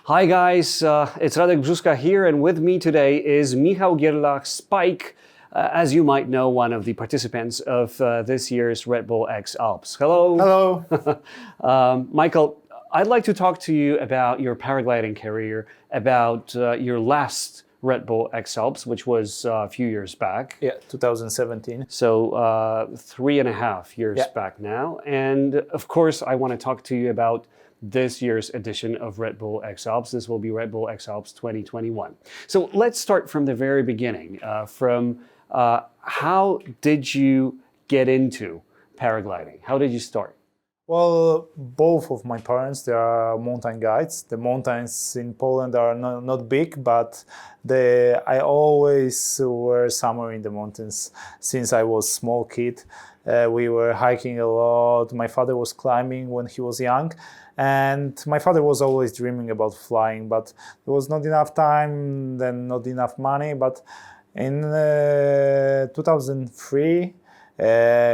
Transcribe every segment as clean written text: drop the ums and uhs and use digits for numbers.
Hi guys, it's Radek Brzuska here, and with me today is Michał Gierlach Spike, as you might know, one of the participants of this year's Red Bull X Alps. Hello. Hello. Michael, I'd like to talk to you about your paragliding career, about your last Red Bull X Alps, which was a few years back. Yeah, 2017. So 3.5 years Yeah. back now. And of course, I want to talk to you about this year's edition of Red Bull X Alps. This will be Red Bull X Alps 2021. So let's start from the very beginning, how did you get into paragliding? How did you start? Well, both of my parents, they are mountain guides. The mountains in Poland are not big, but I always were somewhere in the mountains since I was small kid. We were hiking a lot. My father was climbing when he was young, and my father was always dreaming about flying, but there was not enough time, then not enough money. But in 2003,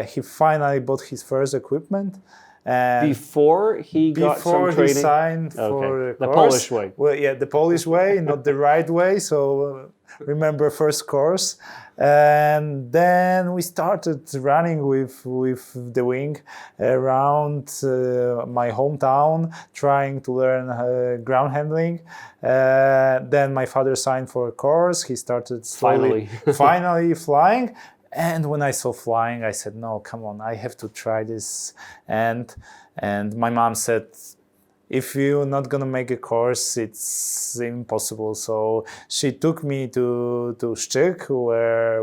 he finally bought his first equipment. And before he got some training? He signed for the course. Polish way. Well, yeah, the Polish way, not the right way. So remember first course, and then we started running with the wing around my hometown, trying to learn ground handling. Then my father signed for a course. He started slowly, finally flying. And when I saw flying, I said, no, come on, I have to try this. And my mom said, if you're not going to make a course, it's impossible. So she took me to Szczyk,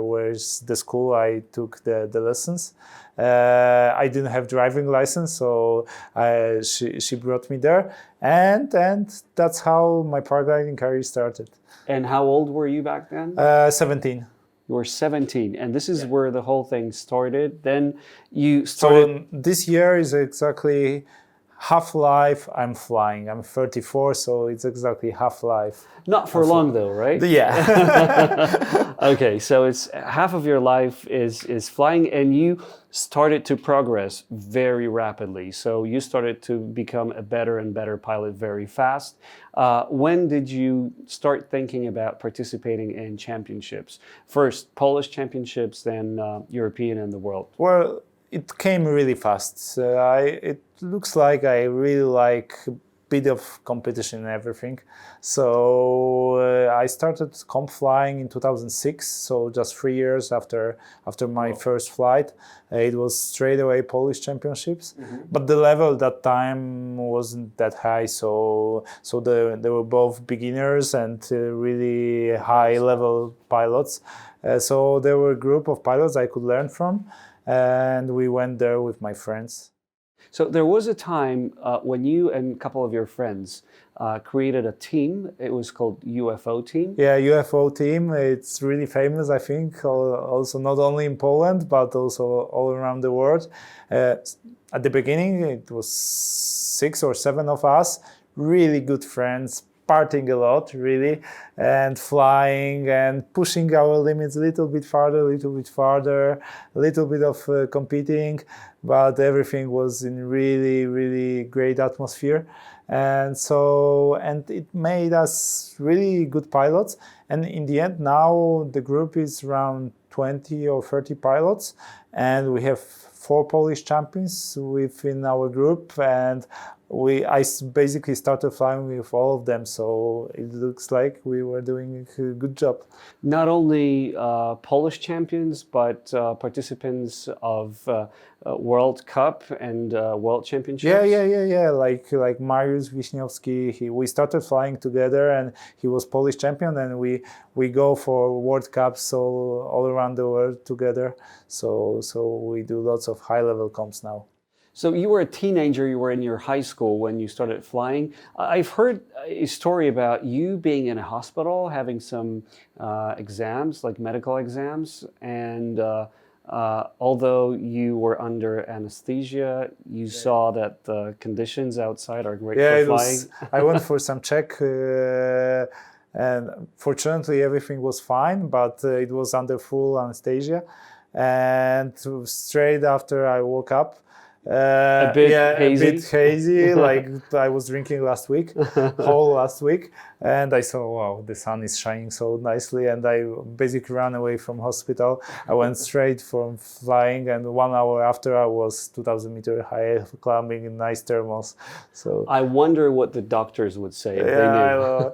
where's the school I took the lessons. I didn't have driving license, so she brought me there. And that's how my paragliding career started. And how old were you back then? 17. You were 17, and this is where the whole thing started. Then you started... So this year is exactly half life I'm flying. I'm 34, so it's exactly half life. Not for long though, right? Yeah. Okay, so it's half of your life is flying, and you started to progress very rapidly. So you started to become a better and better pilot very fast. When did you start thinking about participating in championships? First Polish championships, then European and the world. Well, it came really fast. It looks like I really like a bit of competition and everything. So I started comp flying in 2006, so just 3 years after my first flight. It was straight away Polish championships, but the level at that time wasn't that high. So they were both beginners and really high level pilots. So there were a group of pilots I could learn from. And we went there with my friends. So there was a time when you and a couple of your friends created a team. It was called UFO team. Yeah, UFO team. It's really famous, I think, also not only in Poland, but also all around the world. At the beginning, it was 6 or 7 of us, really good friends, partying a lot, really, and flying and pushing our limits a little bit farther, a little bit of competing, but everything was in really, really great atmosphere. And it made us really good pilots. And in the end, now the group is around 20 or 30 pilots, and we have 4 Polish champions within our group, and I basically started flying with all of them, so it looks like we were doing a good job. Not only Polish champions, but participants of World Cup and World Championships. Yeah. Like Mariusz Wiśniowski, we started flying together, and he was Polish champion, and we go for World Cups all around the world together. So we do lots of high-level comps now. So you were a teenager, you were in your high school when you started flying. I've heard a story about you being in a hospital, having some exams, like medical exams, and although you were under anesthesia, you saw that the conditions outside are great for flying. I went for some check, and fortunately everything was fine, but it was under full anesthesia. And straight after I woke up, A bit hazy? A bit hazy. Like I was drinking last week, whole last week, and I saw, wow, the sun is shining so nicely, and I basically ran away from hospital. I went straight from flying, and 1 hour after I was 2,000 meter high, climbing in nice thermals. So I wonder what the doctors would say if they yeah,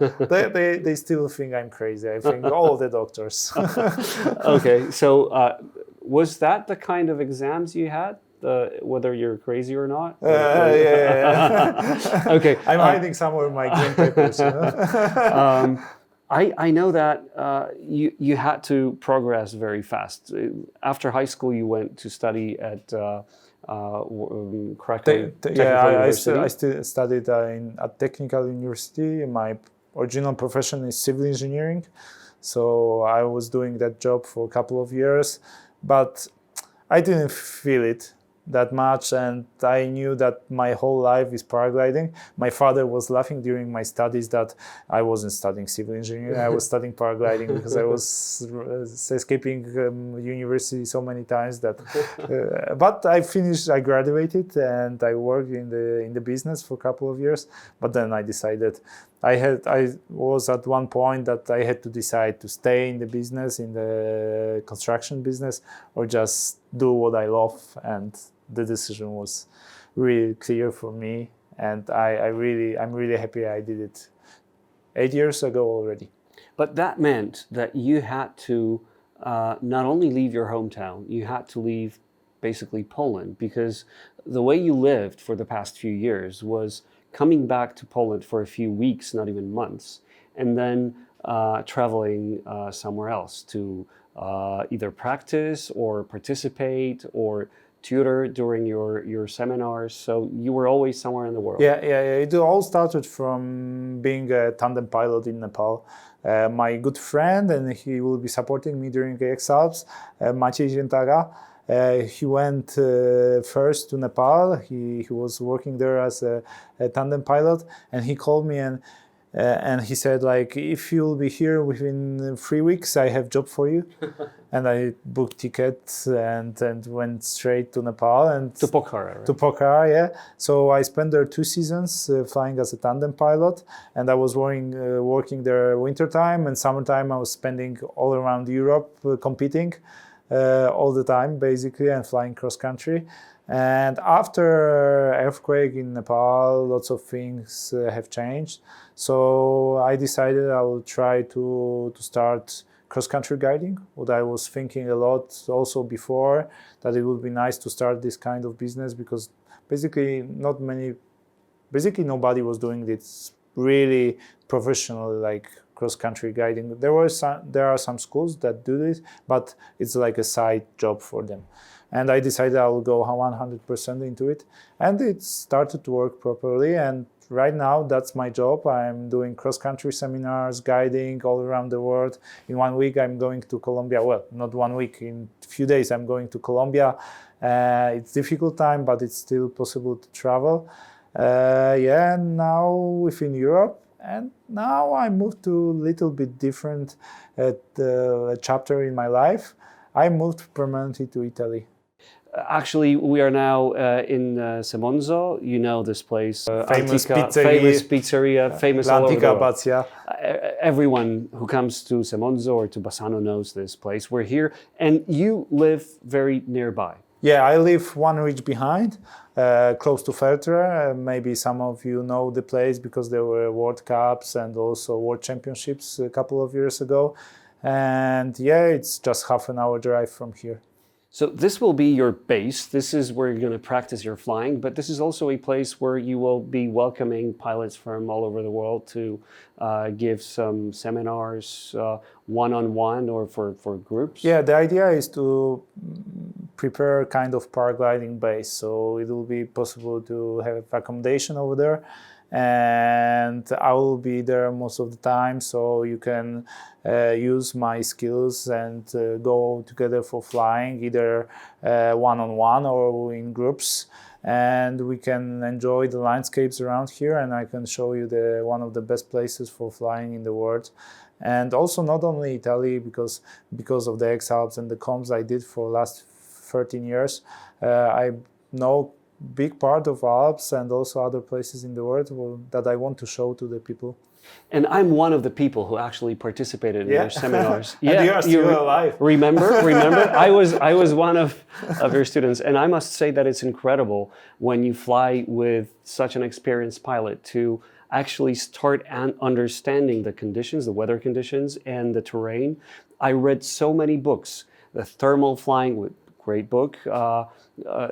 knew. they still think I'm crazy. I think all the doctors. Okay, so was that the kind of exams you had? Whether you're crazy or not? Yeah. Okay. I'm hiding somewhere my green papers. You know? I know that you had to progress very fast. After high school, you went to study at Krakow Technical University. I still studied at Technical University. My original profession is civil engineering, so I was doing that job for a couple of years, but I didn't feel it that much, and I knew that my whole life is paragliding. My father was laughing during my studies that I wasn't studying civil engineering, I was studying paragliding because I was escaping university so many times that but I finished, I graduated, and I worked in the business for a couple of years, but then I decided I was at one point that I had to decide to stay in the business, in the construction business, or just do what I love. And the decision was really clear for me. And I'm really happy I did it 8 years ago already. But that meant that you had to not only leave your hometown, you had to leave basically Poland, because the way you lived for the past few years was coming back to Poland for a few weeks, not even months, and then traveling somewhere else to either practice or participate or tutor during your seminars. So you were always somewhere in the world. Yeah. It all started from being a tandem pilot in Nepal. My good friend, and he will be supporting me during the X-Alps, Maciej Ziętaga. He went first to Nepal. He was working there as a tandem pilot, and he called me and he said, like, if you'll be here within 3 weeks, I have job for you. And I booked tickets and went straight to Nepal and To Pokhara, right? to Pokhara, yeah. So I spent there 2 seasons flying as a tandem pilot, and I was working there wintertime, and summertime I was spending all around Europe competing. All the time, basically, and flying cross country. And after earthquake in Nepal, lots of things have changed. So I decided I will try to start cross country guiding. What I was thinking a lot also before, that it would be nice to start this kind of business, because basically nobody was doing this really professionally, like cross-country guiding. There are some schools that do this, but it's like a side job for them. And I decided I will go 100% into it, and it started to work properly. And right now, that's my job. I'm doing cross-country seminars, guiding all around the world. In 1 week, I'm going to Colombia. Well, not 1 week. In a few days, I'm going to Colombia. It's difficult time, but it's still possible to travel. Now within Europe. And now I moved to a little bit different chapter in my life. I moved permanently to Italy. Actually, we are now in Semonzo. You know this place. Famous pizzeria, famous all over the world. Bazia. Everyone who comes to Semonzo or to Bassano knows this place. We're here, and you live very nearby. Yeah, I live 1 reach behind, close to Feltre. Maybe some of you know the place because there were World Cups and also World Championships a couple of years ago. And yeah, it's just half an hour drive from here. So this will be your base. This is where you're going to practice your flying, but this is also a place where you will be welcoming pilots from all over the world to give some seminars, one-on-one or for groups. Yeah, the idea is to prepare kind of paragliding base, so it will be possible to have accommodation over there. And I will be there most of the time, so you can use my skills and go together for flying, either one-on-one or in groups, and we can enjoy the landscapes around here, and I can show you one of the best places for flying in the world. And also not only Italy, because of the X-Alps and the comms I did for the last 13 years, I know big part of Alps and also other places in the world that I want to show to the people. And I'm one of the people who actually participated in your seminars. And you are still alive. Remember? I was one of your students, and I must say that it's incredible when you fly with such an experienced pilot to actually start understanding the conditions, the weather conditions, and the terrain. I read so many books. The Thermal Flying, great book,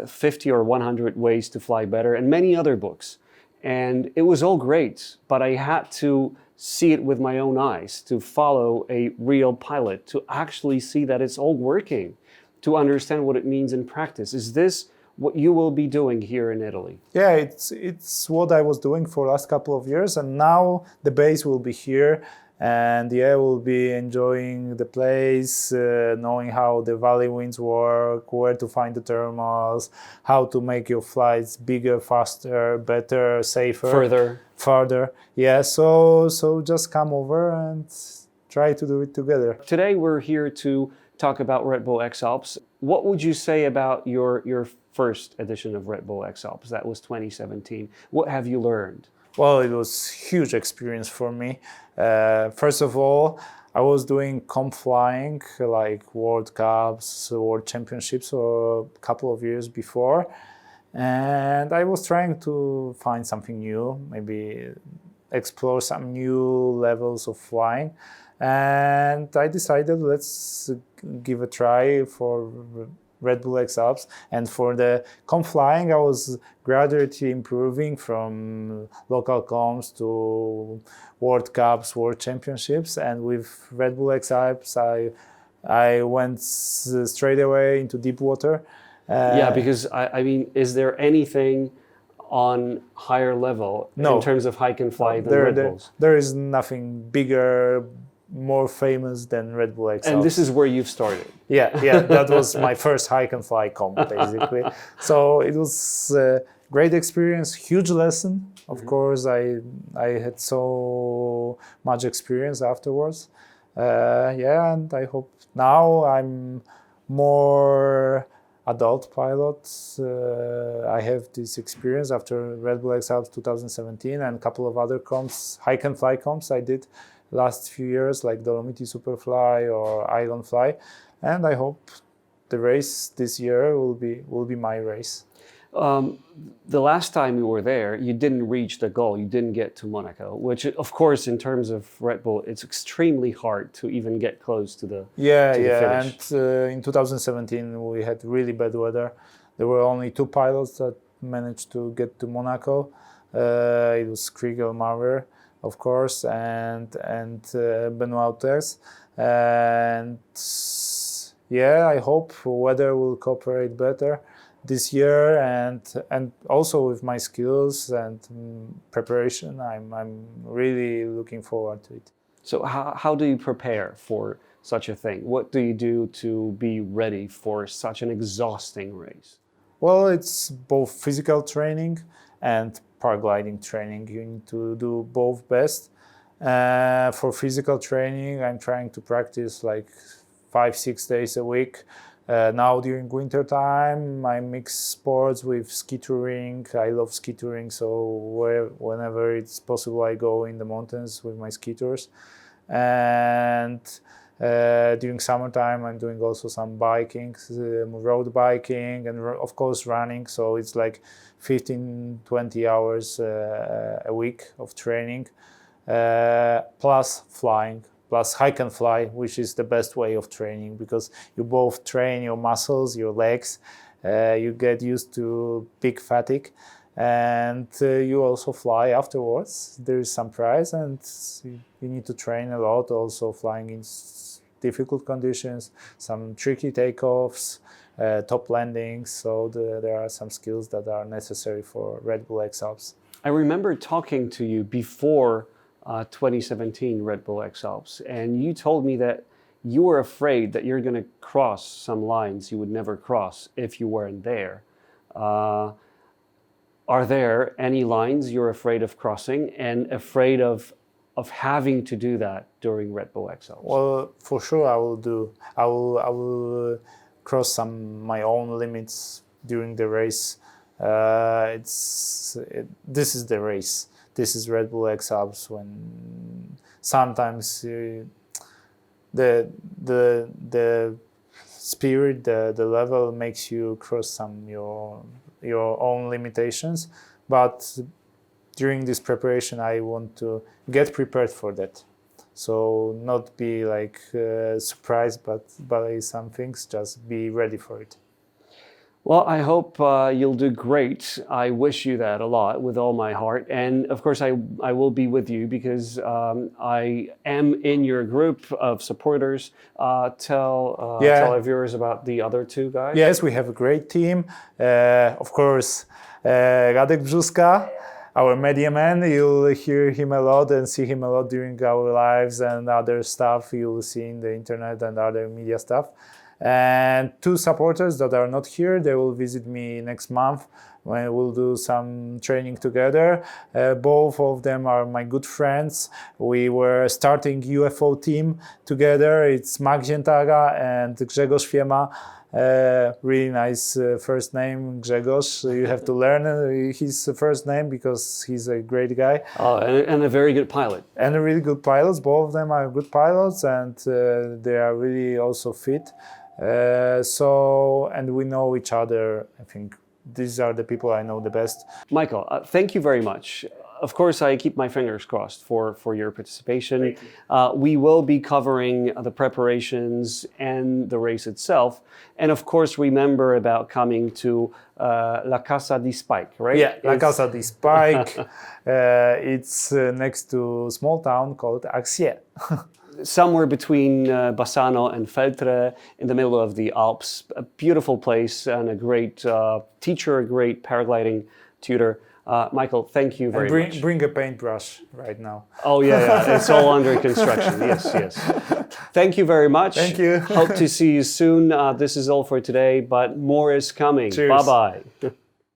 50 or 100 Ways to Fly Better, and many other books. And it was all great, but I had to see it with my own eyes, to follow a real pilot, to actually see that it's all working, to understand what it means in practice. Is this what you will be doing here in Italy? Yeah, it's what I was doing for the last couple of years, and now the base will be here. And yeah, we'll be enjoying the place, knowing how the valley winds work, where to find the thermals, how to make your flights bigger, faster, better, safer. Further. Yeah, so just come over and try to do it together. Today we're here to talk about Red Bull X Alps. What would you say about your first edition of Red Bull X Alps? That was 2017. What have you learned? Well, it was a huge experience for me. First of all, I was doing comp flying, like World Cups, World Championships, a couple of years before. And I was trying to find something new, maybe explore some new levels of flying. And I decided, let's give a try for Red Bull X Alps. And for the comp flying, I was gradually improving from local comps to World Cups, World Championships. And with Red Bull X Alps, I went straight away into deep water. Yeah, because I mean, is there anything on higher level in terms of hike and fly than Red Bulls? There is nothing bigger, more famous than Red Bull X Alps. And this is where you've started. Yeah, that was my first hike and fly comp, basically. So it was a great experience, huge lesson. Of course, I had so much experience afterwards. And I hope now I'm more adult pilot. I have this experience after Red Bull X Alps 2017 and a couple of other comps, hike and fly comps I did last few years, like Dolomiti Superfly or Island Fly, and I hope the race this year will be my race. The last time you were there, you didn't reach the goal. You didn't get to Monaco, which, of course, in terms of Red Bull, it's extremely hard to even get close to the finish. And in 2017 we had really bad weather. There were only 2 pilots that managed to get to Monaco. It was Kriegel Maurer, of course, and Benoit Auters. And yeah, I hope weather will cooperate better this year, and also with my skills and preparation, I'm really looking forward to it. So how do you prepare for such a thing? What do you do to be ready for such an exhausting race? Well, it's both physical training and paragliding training. You need to do both best. For physical training, I'm trying to practice like 5-6 days a week. Now during winter time, I mix sports with ski touring. I love ski touring, so whenever it's possible, I go in the mountains with my ski tours. And during summertime, I'm doing also some biking, road biking, and of course running. So it's like 15-20 hours a week of training, plus flying. Plus hike and fly, which is the best way of training because you both train your muscles, your legs, you get used to peak fatigue, and you also fly afterwards. There is some prize, and you need to train a lot also flying in difficult conditions, some tricky takeoffs, top landings, so there are some skills that are necessary for Red Bull X Alps. I remember talking to you before 2017 Red Bull X Alps, and you told me that you were afraid that you're going to cross some lines you would never cross if you weren't there. Are there any lines you're afraid of crossing and afraid of having to do that during Red Bull X Alps? Well, for sure I will cross some my own limits during the race. This is the race. This is Red Bull X Alps. When sometimes the spirit, the level makes you cross some your own limitations, but during this preparation I want to get prepared for that. So not be like surprised by some things, just be ready for it. Well, I hope you'll do great. I wish you that a lot with all my heart. And of course, I will be with you because I am in your group of supporters. Tell our viewers about the other two guys. Yes, we have a great team. Of course, Radek Brzuska, our media man. You'll hear him a lot and see him a lot during our lives and other stuff you'll see in the internet and other media stuff. And two supporters that are not here, they will visit me next month when we'll do some training together. Both of them are my good friends. We were starting UFO team together. It's Max Ziętaga and Grzegorz Fiema. Really nice first name, Grzegorz. You have to learn his first name because he's a great guy. And a very good pilot. And a really good pilots. Both of them are good pilots and they are really also fit. And we know each other. I think these are the people I know the best. Michael, thank you very much. Of course, I keep my fingers crossed for your participation. We will be covering the preparations and the race itself. And of course, remember about coming to La Casa di Spike, right? Yeah, La Casa di Spike. It's next to a small town called Axier. Somewhere between Bassano and Feltre, in the middle of the Alps. A beautiful place and a great teacher, a great paragliding tutor. Michael, thank you very much. Bring a paintbrush right now. Oh yeah, it's all under construction. Yes. Thank you very much. Thank you. Hope to see you soon. This is all for today, but more is coming. Cheers. Bye-bye.